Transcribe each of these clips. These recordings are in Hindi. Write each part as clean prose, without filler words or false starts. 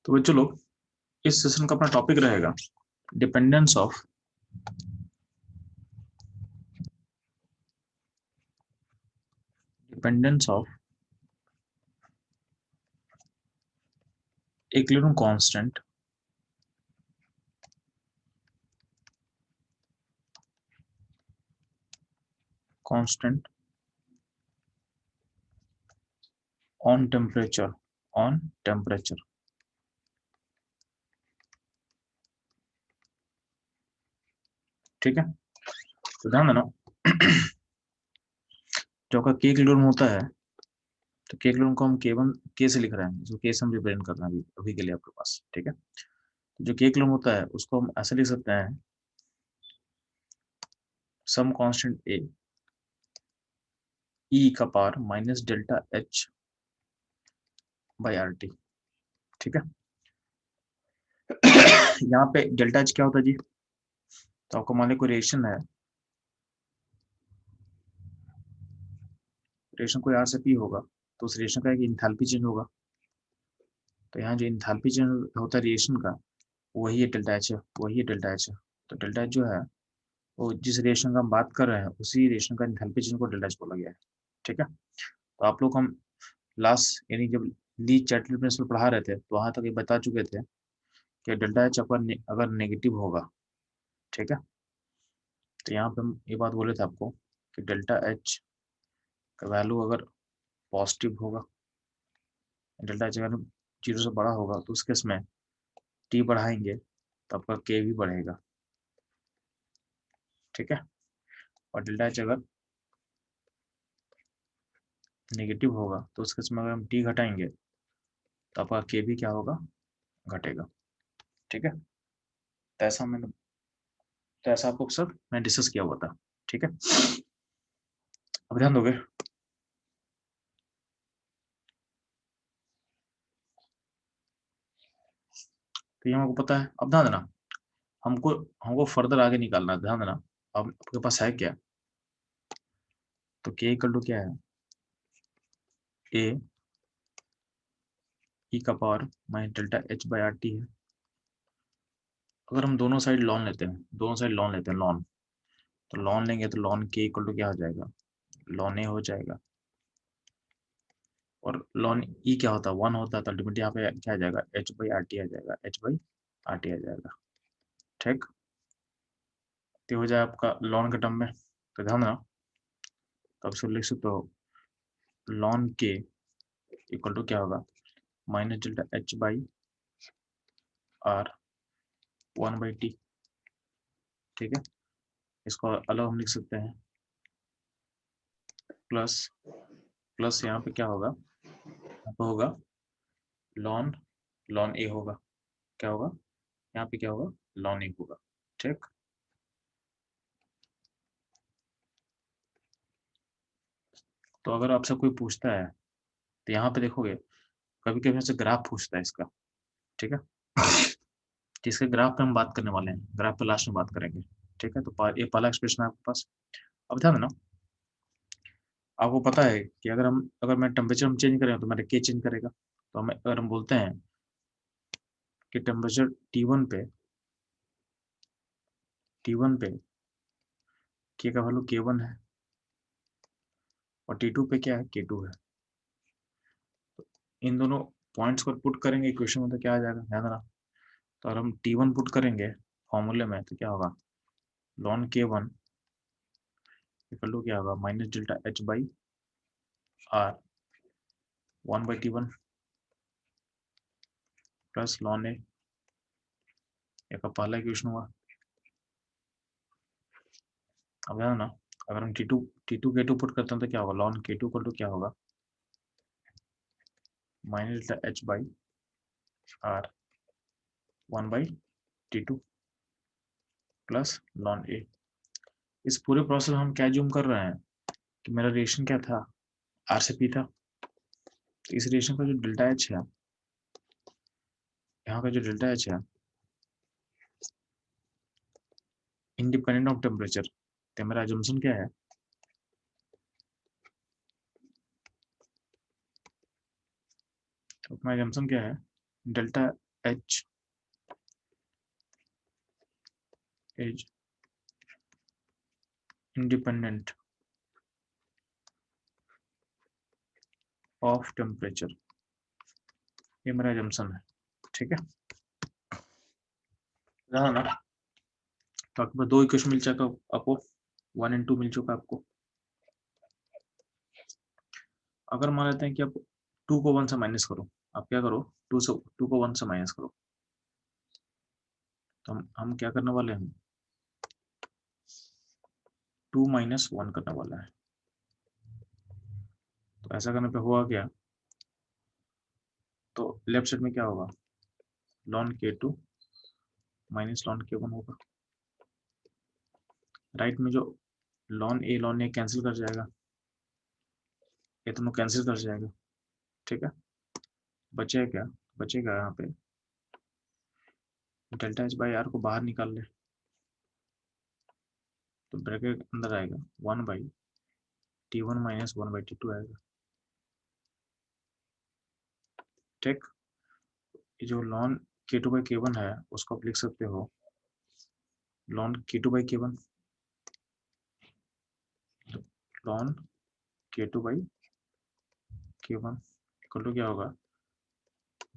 तो बच्चों लोग, इस सेशन का अपना टॉपिक रहेगा dependence of equilibrium constant on temperature. ठीक है, तो ध्यान देना जो आपका के इक्विलिब्रियम होता है, तो के इक्विलिब्रियम को हम के से लिख रहे हैं, जो के से हम रिप्रेजेंट कर रहे हैं अभी के लिए आपके पास। ठीक है, तो जो के इक्विलिब्रियम होता है उसको हम ऐसे लिख सकते हैं, सम कांस्टेंट ए ई का power minus delta H by R T. ठीक है, यहाँ पे डेल्टा एच क्या होता है जी? तो आपको मान लो कोई रिएक्शन है, रिएक्शन कोई आर से पी होगा, तो उस रिएक्शन का एक इंथैल्पी चेंज होगा। तो यहाँ जो इंथैल्पी चेंज होता है रिएक्शन का, वही है डेल्टा एच है, वही है डेल्टा एच है। तो डेल्टा एच जो है वो जिस रिएक्शन का हम बात कर रहे हैं उसी रिएक्शन का इंथैल्पी चेंज को डेल्टा एच बोला गया है। ठीक है, तो आप लोग हम लास्ट यानी जब ली चैटल प्रिंसिपल पढ़ा रहे थे तो वहां तक ये बता चुके थे कि डेल्टा एच अगर नेगेटिव होगा, ठीक है, तो यहाँ पे हम ये बात बोले थे आपको कि डेल्टा एच का वैल्यू अगर पॉजिटिव होगा, डेल्टा एच अगर जीरो से बड़ा होगा, तो उस केस में टी बढ़ाएंगे तो आपका के भी बढ़ेगा। ठीक है, और डेल्टा एच अगर नेगेटिव होगा तो उस केस में अगर हम टी घटाएंगे तो आपका के भी क्या होगा, घटेगा। ठीक है, तो ऐसा आपको सब मैंने डिस्कस किया हुआ था। ठीक है, अब ध्यान दोगे, तो ये हमको पता है। अब ध्यान देना, हमको हमको फर्दर आगे निकालना है। ध्यान देना, अब आपके पास है क्या, तो के इक्वल टू क्या है, ए ई का power minus delta H by R T है। अगर हम दोनों साइड लॉन लेते हैं, लॉन, तो लॉन लेंगे तो लॉन के इक्वल टू क्या हो जाएगा, लॉन ए हो जाएगा। और लॉन ई क्या होता है, 1 होता है, तो अल्टीमेटली यहाँ पे क्या आ जाएगा, एच बाई आर टी आ जाएगा, एच बाई आर टी आ जाएगा। ठीक, तो हो जाए आपका लॉन के टर्म में। तो ध्यान देना, तो आप लिख सकते हो लॉन के इक्वल टू क्या होगा, minus delta H by R 1/t। ठीक है, इसको अलग हम लिख सकते हैं, प्लस प्लस यहाँ पे क्या होगा, यहाँ पे होगा लॉन लॉन ए होगा, क्या होगा यहाँ पे, क्या होगा, लॉन ए होगा। ठीक, तो अगर आपसे कोई पूछता है तो यहाँ पे देखोगे कभी कभी हमसे ग्राफ पूछता है इसका। ठीक है, जिसके ग्राफ पे हम बात करने वाले हैं, ग्राफ पे लास्ट में बात करेंगे। ठीक है, तो ये पहला एक्सप्रेशन है आपके पास। अब ध्यान देना, आपको पता है कि अगर मैं टेम्परेचर हम चेंज करें तो मेरा के चेंज करेगा। तो हम अगर हम बोलते हैं कि टेम्परेचर T1 पे के का वैल्यू K1 है और T2 पे क्या है, K2 है। इन दोनों पॉइंट्स को पुट करेंगे इक्वेशन में तो क्या आ जाएगा, ध्यान देना। तो अगर हम T1 पुट करेंगे फॉर्मूले में तो क्या होगा, लॉन K1 इक्वल टू क्या होगा, minus delta H by R 1/T1 plus ln A, का पहला इक्वेशन हुआ। अब ध्यान देना, अगर हम T2 K2 पुट करते हैं तो क्या होगा, लॉन K2 इक्वल टू क्या होगा, minus delta H by R 1/T2 plus ln A. इस पूरे प्रोसेस में हम क्या जूम कर रहे हैं कि मेरा रिएक्शन क्या था, आर से पी था। तो इस रिएक्शन का जो डेल्टा एच है, यहाँ का जो डेल्टा एच है, इंडिपेंडेंट ऑफ टेम्परेचर, तो मेरा एजम्पशन क्या है, तो अपना एजम्पशन क्या है, delta H is independent of temperature, ये मेरा जम्सन है, ठीक है ना। तो आपके पास दो इक्वेशन मिल चुका आपको, 1 और 2 मिल चुका आपको। अगर मान लेते हैं कि आप 2 को 1 से माइनस करो, आप क्या करो 2 को 1 से माइनस करो, तो हम क्या करने वाले हैं, 2 माइनस 1 करने वाला है। तो ऐसा करने पे हुआ क्या, तो लेफ्ट साइड में क्या होगा, ln k2 minus ln k1 होगा। राइट में जो ln a कैंसिल कर जाएगा, ये दोनों कैंसिल कर जाएगा, ठीक है। बचेगा क्या, बचेगा यहाँ पे डेल्टा एच बाई आर को बाहर निकाल ले, तो ब्रैकेट अंदर आएगा 1/T1 माइनस 1/T2 आएगा, ठीक। ये जो ln k2/k1 है उसको आप लिख सकते हो ln k2/k1, ln k2/k1 equal to क्या होगा,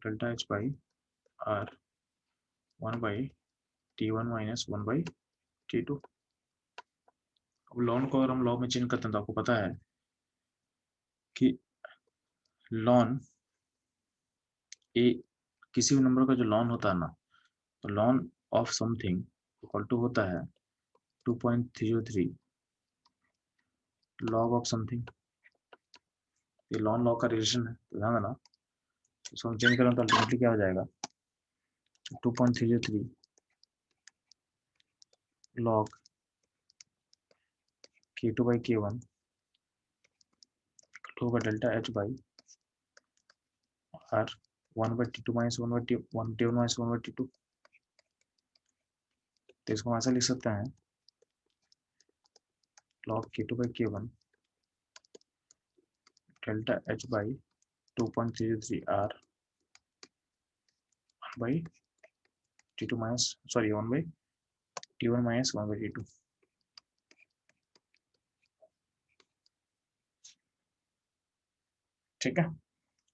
delta H by R 1/T1 minus 1/T2। अब ln को अगर हम लॉ में चेंज करते हैं तो आपको पता है कि ln ए किसी भी नंबर का जो ln होता है ना, तो ln of something equal to होता है 2.303 log ऑफ समथिंग। ये लॉ का रिलेशन है, तो ध्यान देना। इसको हम चेंज करें तो अल्टीमेटली क्या हो जाएगा, 2.303 log k2/k1 होगा delta H by R 1/T2 minus 1/T1 minus 1/T2। तो इसको हम ऐसा लिख सकते हैं log k2/k1 delta H by 2.303 R 1/T2 minus 1/T1 minus 1/T2। ठीक है।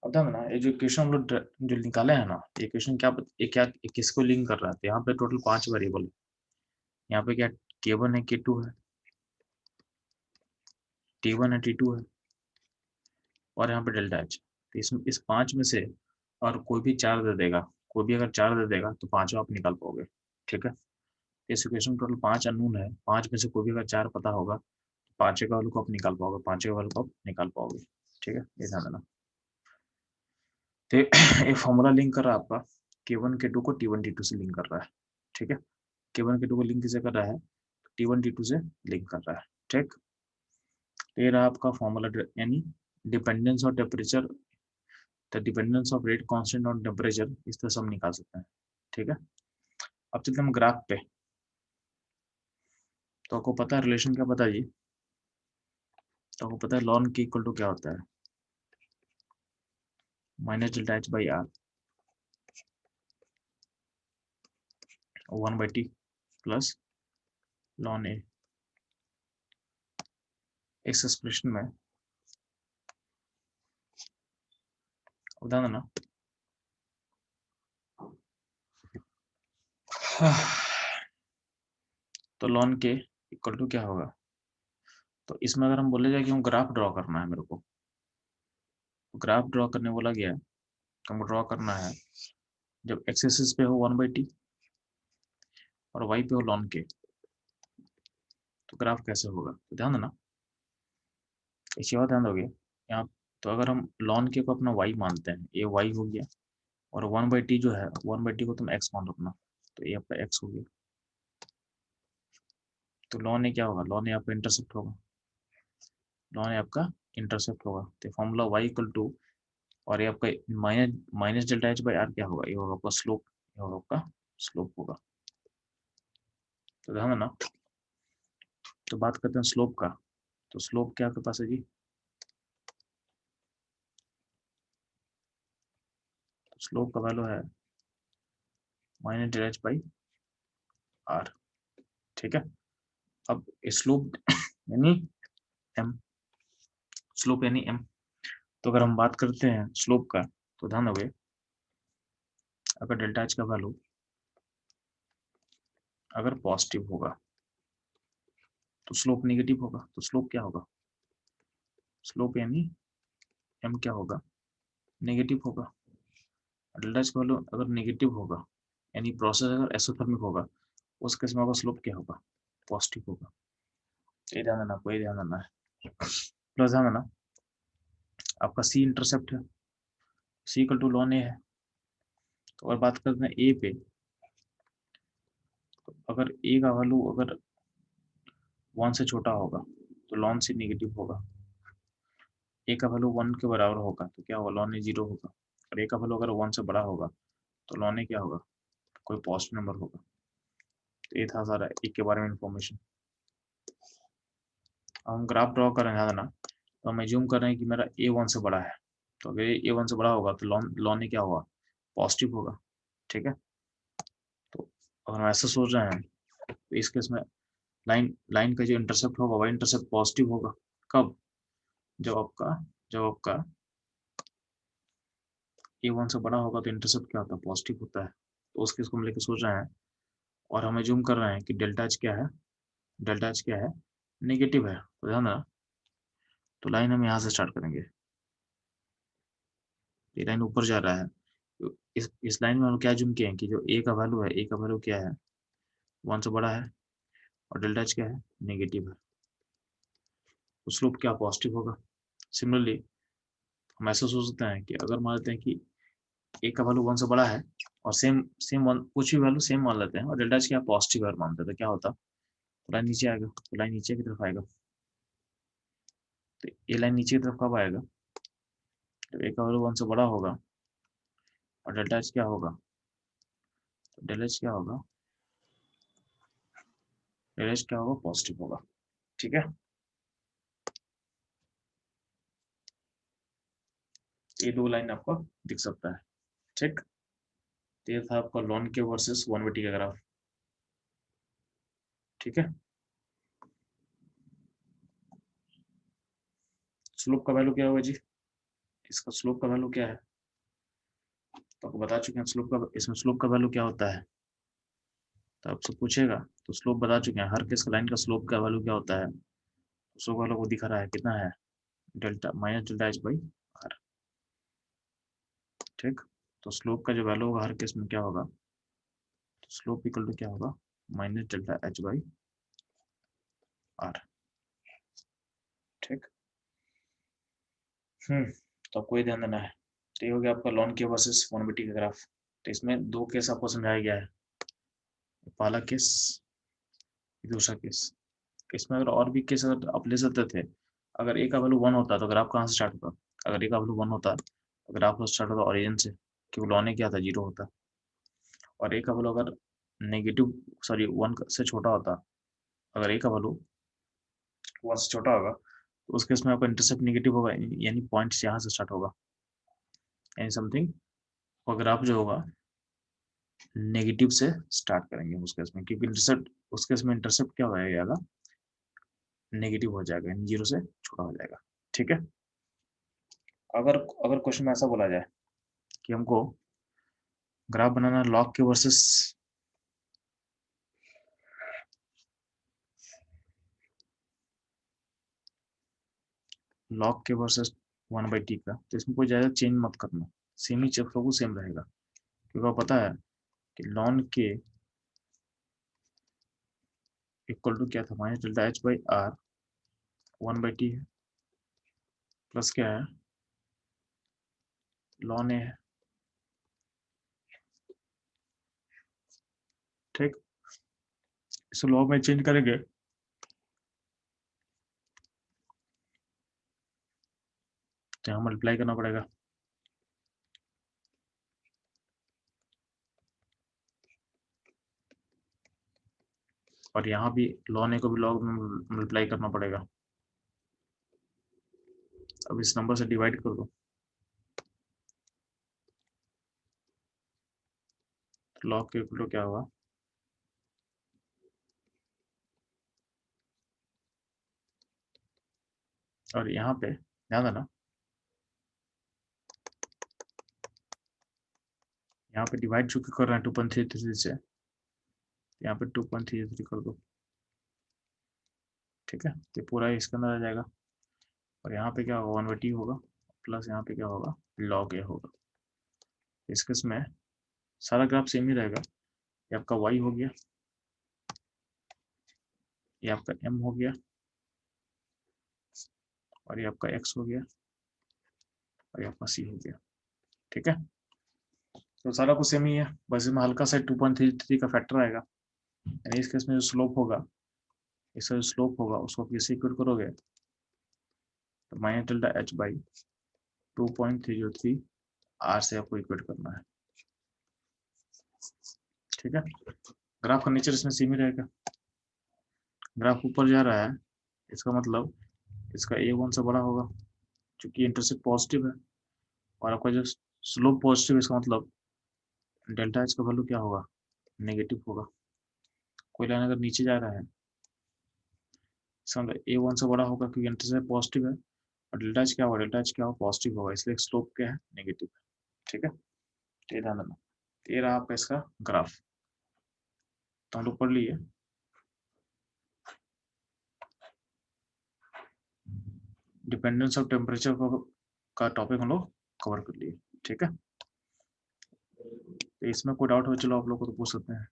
अब ध्यान देना, ये जो इक्वेशन हम लोग जो निकाले हैं ना, ये इक्वेशन ये किसको लिंक कर रहा है, तो यहाँ पे टोटल 5 वेरिएबल है। यहाँ पे क्या k1 है, k2 है, t1 है, t2 है, और यहाँ पे डेल्टा एच। तो इस 5 में से और कोई भी 4 दे देगा, कोई भी अगर 4 दे देगा तो 5 आप निकाल पाओगे, ठीक है। इस इक्वेशन टोटल 5 अननोन है, 5 में से कोई भी अगर 4 पता होगा तो 5 का वैल्यू को आप निकाल पाओगे, 5 का वैल्यू को आप निकाल पाओगे, ठीक है, ये ध्यान देना। तो ये फॉर्मूला लिंक कर रहा है आपका k1 k2 को t1 t2 से लिंक कर रहा है, ठीक है। k1 k2 को लिंक किसे कर रहा है, t1 t2 से लिंक कर रहा है, ठीक। ये रहा आपका फॉर्मूला, यानी dependence of temperature, the dependence of rate constant on temperature, इस तरह से हम निकाल सकते हैं, ठीक है। अब चलते हम ग्राफ पे। तो आपको पता है रिलेशन क्या, पता जी, तो आपको पता है ln k इक्वल टू क्या होता है, minus delta H by R 1/t plus ln a। इस एक्सप्रेशन में ध्यान देना, तो ln k इक्वल टू क्या होगा, तो इसमें अगर हम बोले जाए कि हम ग्राफ ड्रॉ करना है, मेरे को ग्राफ ड्रॉ करने बोला गया है, हमको ड्रॉ करना है जब एक्स एक्सिस पे हो 1/t और वाई पे हो ln k, तो ग्राफ कैसे होगा, तो ध्यान देना, एक चीज और ध्यान दोगे यहाँ। तो अगर हम ln k को अपना y मानते हैं, ये y हो गया, और 1/t जो है 1/t को तुम x मान लो अपना, तो ये आपका x हो गया। तो ln a क्या होगा, ln a आपका इंटरसेप्ट होगा, ln a आपका इंटरसेप्ट होगा। तो फॉर्मूला y इक्वल टू, और ये आपका minus delta H by R क्या होगा, ये होगा आपका स्लोप, ये होगा आपका स्लोप होगा। तो ध्यान देना, तो बात करते हैं स्लोप का। तो स्लोप क्या आपके पास है जी, स्लोप का वैल्यू है minus delta H by R. ठीक है, अब स्लोप यानी एम, स्लोप यानी एम। तो अगर हम बात करते हैं स्लोप का, तो ध्यान दोगे अगर डेल्टा एच का वैल्यू अगर पॉजिटिव होगा तो स्लोप नेगेटिव होगा। तो स्लोप क्या होगा, स्लोप यानी एम क्या होगा, नेगेटिव होगा। डेल्टा एच का वैल्यू अगर नेगेटिव होगा यानी प्रोसेस अगर एसोथर्मिक होगा, उस केस में आपका स्लोप क्या होगा, पॉजिटिव होगा। ये ध्यान देना, कोई ध्यान देना है। प्लस ध्यान देना आपका सी इंटरसेप्ट है, सी इक्वल टू लॉन ए है। तो अगर बात करते हैं ए पे, तो अगर ए का वैल्यू अगर 1 से छोटा होगा तो लॉन सी नेगेटिव होगा। ए का वैल्यू 1 के बराबर होगा तो क्या होगा, लॉन ए 0 होगा। और ए का वैल्यू अगर 1 से बड़ा होगा तो लॉन ए क्या होगा, कोई पॉजिटिव नंबर होगा। तो ये था सारा ए के बारे में इंफॉर्मेशन। हम ग्राफ ड्रॉ कर रहे हैं, ध्यान देना। तो हम एज्यूम कर रहे हैं कि मेरा ए 1 से बड़ा है, तो अगर ए 1 से बड़ा होगा तो लॉन ए क्या होगा, पॉजिटिव होगा। ठीक है, तो अगर हम ऐसा सोच रहे हैं तो इस केस में लाइन लाइन का जो इंटरसेप्ट होगा वह इंटरसेप्ट पॉजिटिव होगा। कब, जब आपका जब आपका ए 1 से बड़ा होगा तो इंटरसेप्ट क्या होता है, पॉजिटिव होता है। तो उस केस को हम लेके सोच रहे हैं और हम एज्यूम कर रहे हैं कि डेल्टा एच क्या है, डेल्टा एच क्या है, नेगेटिव है। तो ध्यान देना, तो लाइन हम यहाँ से स्टार्ट करेंगे, ये लाइन ऊपर जा रहा है। तो इस लाइन में हम क्या एज्यूम किए हैं कि जो ए का वैल्यू है, ए का वैल्यू क्या है, 1 से बड़ा है और डेल्टा एच क्या है, नेगेटिव है। तो स्लोप क्या, पॉजिटिव होगा। सिमिलरली हम ऐसा सोच सकते हैं कि अगर मान लेते हैं कि ए का वैल्यू 1 से बड़ा है और सेम सेम वन कुछ भी वैल्यू सेम मान लेते हैं और डेल्टा एच क्या पॉजिटिव है मानते हैं, तो क्या होता, तो लाइन नीचे आएगा, तो लाइन नीचे की तरफ आएगा। तो ये लाइन नीचे की तरफ कब आएगा, जब ए का वैल्यू 1 से बड़ा होगा और डेल्टा एच क्या होगा, तो डेल्टा एच क्या होगा, डेल्टा एच क्या होगा, पॉजिटिव होगा। ठीक है, ये दो लाइन आपको दिख सकता है। ठीक, तो ये था आपका लॉन के वर्सेस 1/t का ग्राफ। ठीक है, स्लोप का वैल्यू क्या होगा जी, इसका स्लोप का वैल्यू क्या है, तो आपको बता चुके हैं स्लोप का, इसमें स्लोप का वैल्यू क्या होता है। तो आपसे पूछेगा तो स्लोप बता चुके हैं, हर किस लाइन का स्लोप का वैल्यू क्या होता है, स्लोप वालों को दिखा रहा है कितना है, delta minus delta H by R. ठीक, तो स्लोप का जो वैल्यू होगा हर केस में क्या होगा, तो स्लोप इक्वल टू क्या होगा, minus delta H by R. ठीक, तो आपको ये ध्यान देना है। तो ये हो गया आपका लॉन के वर्सेस 1/t का ग्राफ। तो इसमें दो केस आपको समझाया गया है, पहला केस, दूसरा केस। इसमें अगर और भी केस अगर आप ले सकते थे, अगर ए का वैल्यू 1 होता तो ग्राफ कहाँ से स्टार्ट होता, अगर ए का वैल्यू 1 होता तो ग्राफ स्टार्ट होता ओरिजिन से, क्योंकि लॉन ए क्या था, 0 होता। और ए का वैल्यू अगर नेगेटिव, सॉरी 1 से छोटा होता, अगर ए का वैल्यू 1 से छोटा होगा तो उस केस में आपका इंटरसेप्ट नेगेटिव होगा, यानी पॉइंट यहाँ से स्टार्ट होगा, यानी समथिंग, और ग्राफ जो होगा नेगेटिव से स्टार्ट करेंगे उस केस में, क्योंकि इंटरसेप्ट उस केस में इंटरसेप्ट क्या हो जाएगा, नेगेटिव हो जाएगा, यानी 0 से छोटा हो जाएगा। ठीक है, अगर अगर क्वेश्चन में ऐसा बोला जाए कि हमको ग्राफ बनाना लॉग के वर्सेस लॉग के वर्सेस 1/t का, तो इसमें कोई ज़्यादा चेंज मत करना, सेम ही सब कुछ सेम रहेगा, क्योंकि आपको पता है कि लॉन के इक्वल टू क्या था, minus delta H by R 1/t है, प्लस क्या है, लॉन ए है। ठीक, इस लॉग में चेंज करेंगे तो यहाँ मल्टीप्लाई करना पड़ेगा, और यहाँ भी लॉन ए को भी लॉग में मल्टीप्लाई करना पड़ेगा। अब इस नंबर से डिवाइड कर दो, log के इक्वल टू क्या होगा, और यहाँ पे ध्यान देना, यहाँ पे डिवाइड जो कर रहे हैं 2.33 से, यहाँ पे 2.33 कर दो, ठीक है, तो पूरा इसके अंदर आ जाएगा। और यहाँ पे क्या होगा, 1/t होगा, प्लस यहाँ पे क्या होगा, log a होगा। इस केस में सारा ग्राफ सेम ही रहेगा, ये आपका y हो गया, ये आपका m हो गया, और ये आपका x हो गया, और ये आपका c हो गया, ठीक है। तो सारा कुछ सेम ही है, बस इसमें हल्का सा 2.33 का फैक्टर आएगा, यानी इस केस में जो स्लोप होगा, इसका जो स्लोप होगा उसको किससे इक्वेट करोगे, तो minus delta h by 2.303 r से आपको इक्वेट करना है, ठीक है। ग्राफ का नेचर इसमें सेम ही रहेगा, ग्राफ ऊपर जा रहा है, इसका मतलब इसका a1 से बड़ा होगा, क्योंकि इंटरसेप्ट पॉजिटिव है, और आपका जो स्लोप पॉजिटिव है, इसका मतलब डेल्टा एच का वैल्यू क्या होगा, नेगेटिव होगा। कोई लाइन अगर नीचे जा रहा है, इसका मतलब a1 से बड़ा होगा, क्योंकि इंटरसेप्ट पॉजिटिव है, और डेल्टा एच क्या होगा, डेल्टा एच क्या होगा, पॉजिटिव होगा, इसलिए स्लोप क्या है, नेगेटिव है, ठीक है। तो ये ध्यान देना, ये रहा आपका इसका ग्राफ, तो हम लोग पढ़ लिए डिपेंडेंस ऑफ टेम्परेचर का टॉपिक हम लोग कवर कर लिए, ठीक है। तो इसमें कोई डाउट हो चलो आप लोग को तो पूछ सकते हैं।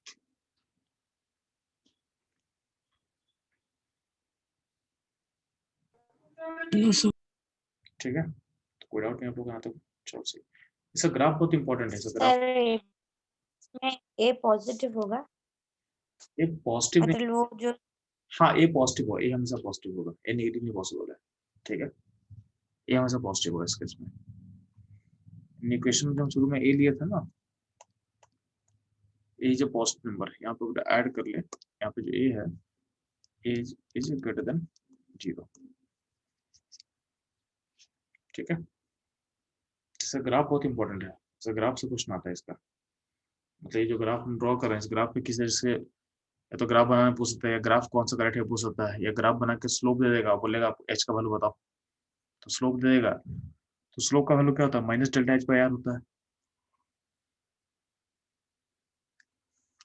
ठीक है, तो कोई डाउट नहीं आप लोग यहाँ तक, चलो सही। इसका ग्राफ बहुत इंपॉर्टेंट है, इसका ग्राफ में ए पॉजिटिव होगा, ए पॉजिटिव नहीं, मतलब वो जो हाँ ए पॉजिटिव होगा, ए हमेशा पॉजिटिव होगा, ए नेगेटिव नहीं पॉसिबल है, ठीक है, ए हमेशा पॉजिटिव होगा इस केस में। इक्वेशन में हम शुरू में ए लिया था ना, ए इज अ पॉजिटिव नंबर, यहाँ पे ऐड कर ले, यहाँ पे जो ए है, ए इज ग्रेटर देन 0, ठीक है। इसका ग्राफ बहुत इंपॉर्टेंट है, इसका ग्राफ से क्वेश्चन आता है इसका, मतलब ये जो ग्राफ हम ड्रॉ कर रहे हैं, इस ग्राफ पे किस तरह से, या तो ग्राफ बनाने पूछ सकता है, या ग्राफ कौन सा करेक्ट है पूछ सकता है, या ग्राफ बना के स्लोप दे देगा, बोलेगा आप एच का वैल्यू बताओ, तो स्लोप दे देगा, तो स्लोप का वैल्यू क्या होता है, minus delta H by R होता है।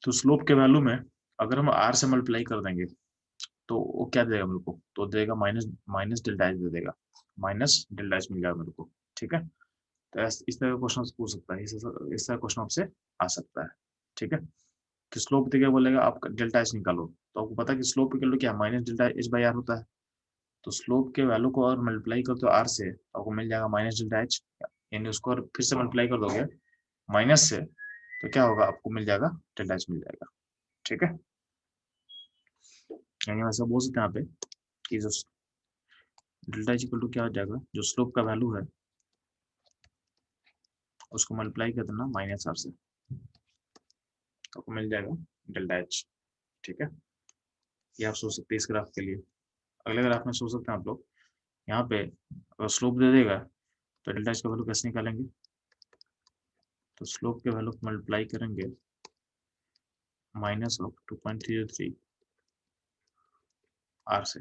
तो स्लोप के वैल्यू में अगर हम आर से मल्टीप्लाई कर देंगे, तो वो क्या देगा मेरे को, तो देगा माइनस माइनस डेल्टा एच दे देगा, माइनस डेल्टा एच मिल जाएगा मेरे को, ठीक है। तो इस तरह का क्वेश्चन पूछ सकता है, इस तरह क्वेश्चन आपसे आ सकता है, ठीक है। कि स्लोप देगा, बोलेगा आप डेल्टा एच निकालो, तो आपको पता है कि स्लोप की वैल्यू क्या है, minus delta H by R होता है। तो स्लोप के वैल्यू को और मल्टीप्लाई कर दो आर से, आपको मिल जाएगा माइनस डेल्टा एच, यानी उसको और फिर से मल्टीप्लाई कर दोगे माइनस से, तो क्या होगा, आपको मिल जाएगा डेल्टा एच मिल जाएगा, ठीक है। यानी वैसा बोल सकते हैं यहाँ पे कि जो डेल्टा एच इक्वल टू क्या हो जाएगा, जो स्लोप का वैल्यू है उसको मल्टीप्लाई कर देना माइनस आर से, तो आपको मिल जाएगा डेल्टा एच, ठीक है। ये आप सोच सकते हैं इस ग्राफ के लिए। अगले ग्राफ में सोच सकते हैं आप लोग, यहाँ पे अगर स्लोप दे देगा तो डेल्टा एच का वैल्यू कैसे निकालेंगे, तो स्लोप के वैल्यू को मल्टीप्लाई करेंगे माइनस ऑफ 2.33 आर से,